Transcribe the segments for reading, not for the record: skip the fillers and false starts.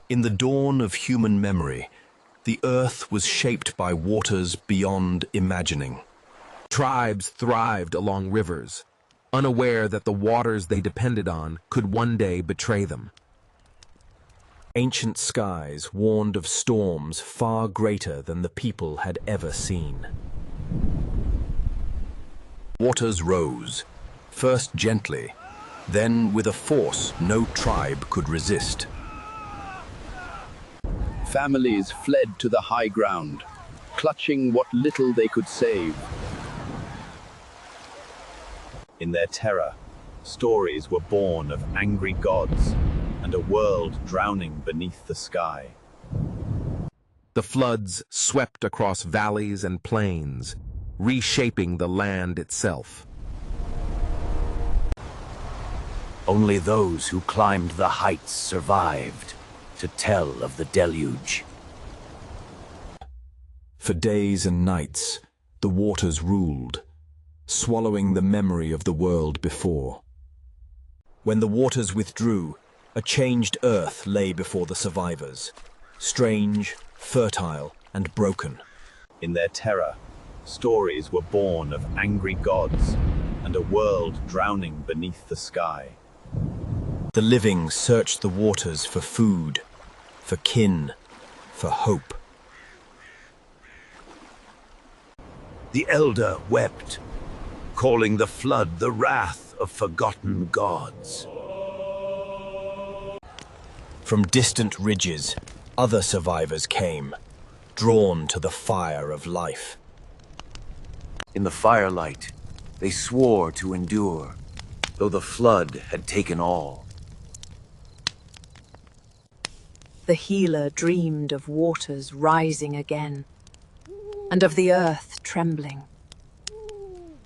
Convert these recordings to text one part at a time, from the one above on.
In the dawn of human memory, the earth was shaped by waters beyond imagining. Tribes thrived along rivers, unaware that the waters they depended on could one day betray them. Ancient skies warned of storms far greater than the people had ever seen. Waters rose, first gently, then with a force no tribe could resist. Families fled to the high ground, clutching what little they could save. In their terror, stories were born of angry gods and a world drowning beneath the sky. The floods swept across valleys and plains, reshaping the land itself. Only those who climbed the heights survived to tell of the deluge. For days and nights, the waters ruled, swallowing the memory of the world before. When the waters withdrew, a changed earth lay before the survivors, strange, fertile, and broken. In their terror, stories were born of angry gods and a world drowning beneath the sky. The living searched the waters for food, for kin, for hope. The elder wept, calling the flood the wrath of forgotten gods. From distant ridges, other survivors came, drawn to the fire of life. In the firelight, they swore to endure, though the flood had taken all. The healer dreamed of waters rising again, and of the earth trembling.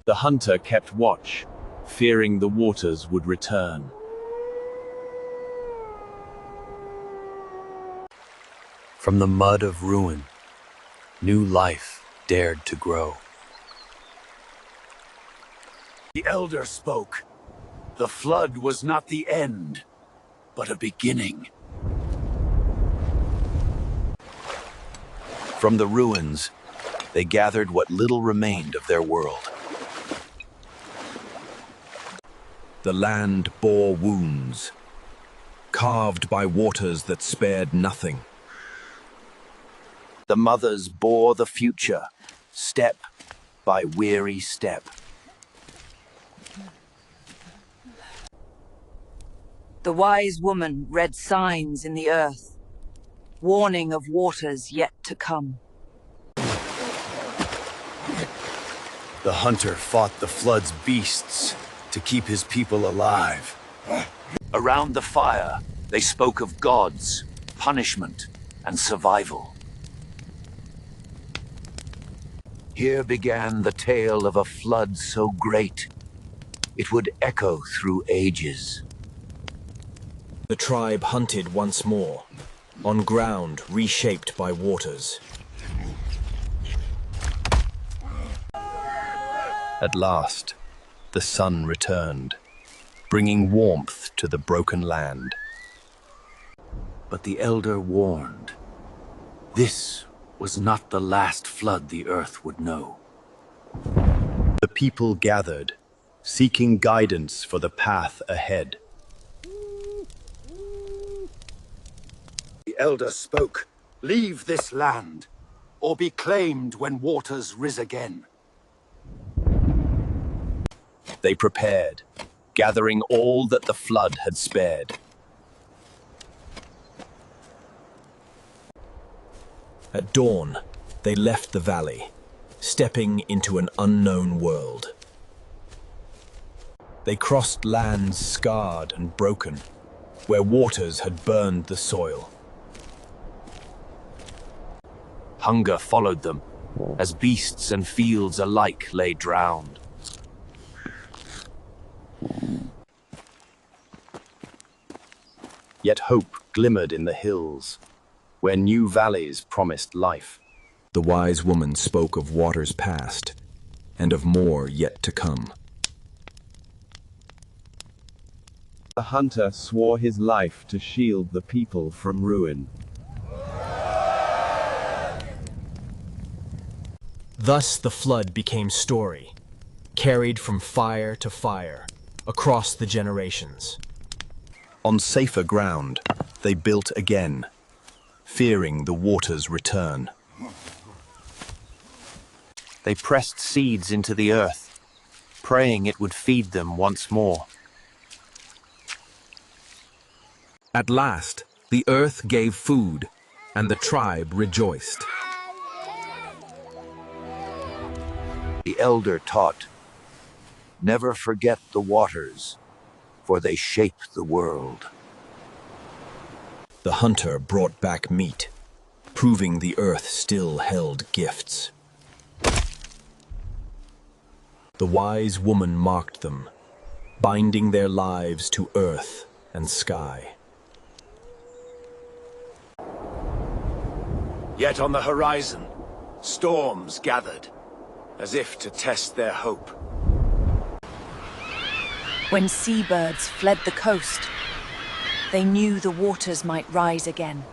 The hunter kept watch, fearing the waters would return. From the mud of ruin, new life dared to grow. The elder spoke. The flood was not the end, but a beginning. From the ruins, they gathered what little remained of their world. The land bore wounds, carved by waters that spared nothing. The mothers bore the future, step by weary step. The wise woman read signs in the earth, warning of waters yet to come. The hunter fought the flood's beasts to keep his people alive. Around the fire, they spoke of gods, punishment, and survival. Here began the tale of a flood so great, it would echo through ages. The tribe hunted once more, on ground reshaped by waters. At last, the sun returned, bringing warmth to the broken land. But the elder warned, this was not the last flood the earth would know. The people gathered, seeking guidance for the path ahead. The elder spoke, leave this land, or be claimed when waters rise again. They prepared, gathering all that the flood had spared. At dawn, they left the valley, stepping into an unknown world. They crossed lands scarred and broken, where waters had burned the soil. Hunger followed them, as beasts and fields alike lay drowned. Yet hope glimmered in the hills, where new valleys promised life. The wise woman spoke of waters past, and of more yet to come. The hunter swore his life to shield the people from ruin. Thus the flood became story, carried from fire to fire, across the generations. On safer ground, they built again, fearing the water's return. They pressed seeds into the earth, praying it would feed them once more. At last, the earth gave food, and the tribe rejoiced. The elder taught, "Never forget the waters, for they shape the world." The hunter brought back meat, proving the earth still held gifts. The wise woman marked them, binding their lives to earth and sky. Yet on the horizon, storms gathered, as if to test their hope. When seabirds fled the coast, they knew the waters might rise again.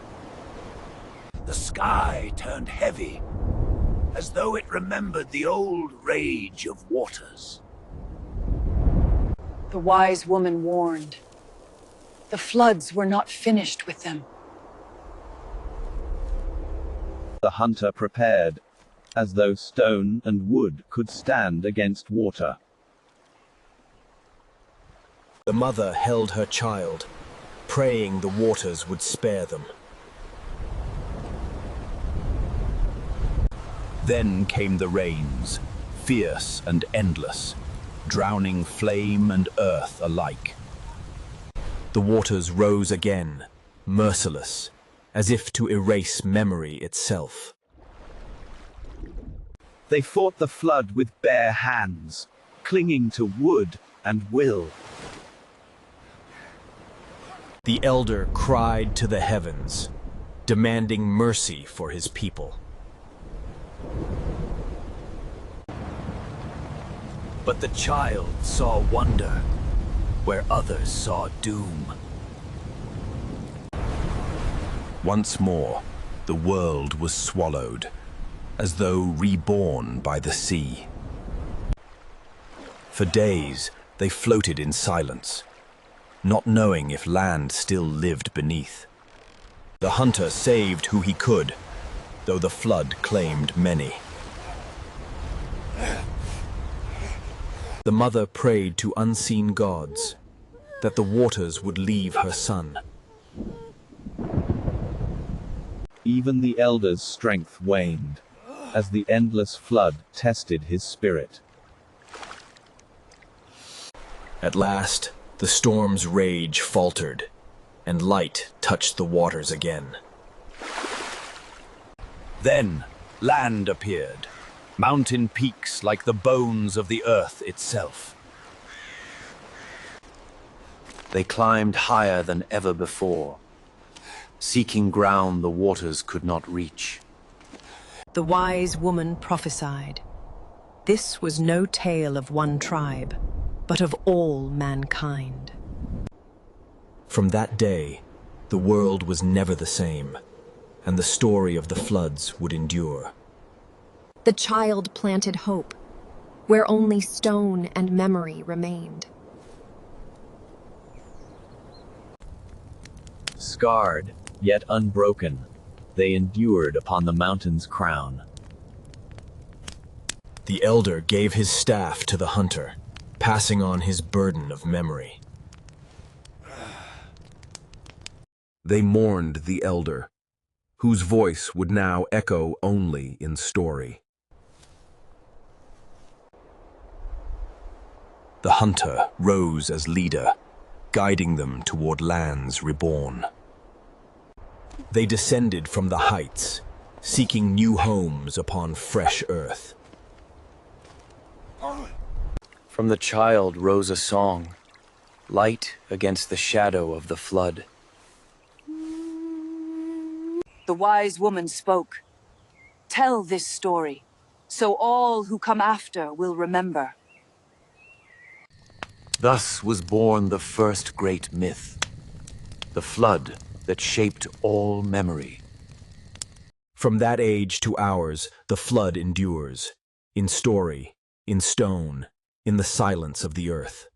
The sky turned heavy, as though it remembered the old rage of waters. The wise woman warned. The floods were not finished with them. The hunter prepared, as though stone and wood could stand against water. The mother held her child, praying the waters would spare them. Then came the rains, fierce and endless, drowning flame and earth alike. The waters rose again, merciless, as if to erase memory itself. They fought the flood with bare hands, clinging to wood and will. The elder cried to the heavens, demanding mercy for his people. But the child saw wonder where others saw doom. Once more, the world was swallowed, as though reborn by the sea. For days, they floated in silence, not knowing if land still lived beneath. The hunter saved who he could, though the flood claimed many. The mother prayed to unseen gods that the waters would leave her son. Even the elder's strength waned, as the endless flood tested his spirit. At last, the storm's rage faltered, and light touched the waters again. Then, land appeared, mountain peaks like the bones of the earth itself. They climbed higher than ever before, seeking ground the waters could not reach. The wise woman prophesied. This was no tale of one tribe, but of all mankind. From that day, the world was never the same, and the story of the floods would endure. The child planted hope, where only stone and memory remained. Scarred, yet unbroken, they endured upon the mountain's crown. The elder gave his staff to the hunter, passing on his burden of memory. They mourned the elder, whose voice would now echo only in story. The hunter rose as leader, guiding them toward lands reborn. They descended from the heights, seeking new homes upon fresh earth. From the child rose a song, light against the shadow of the flood. The wise woman spoke. Tell this story, so all who come after will remember. Thus was born the first great myth, the flood that shaped all memory. From that age to ours, the flood endures, in story, in stone, in the silence of the earth.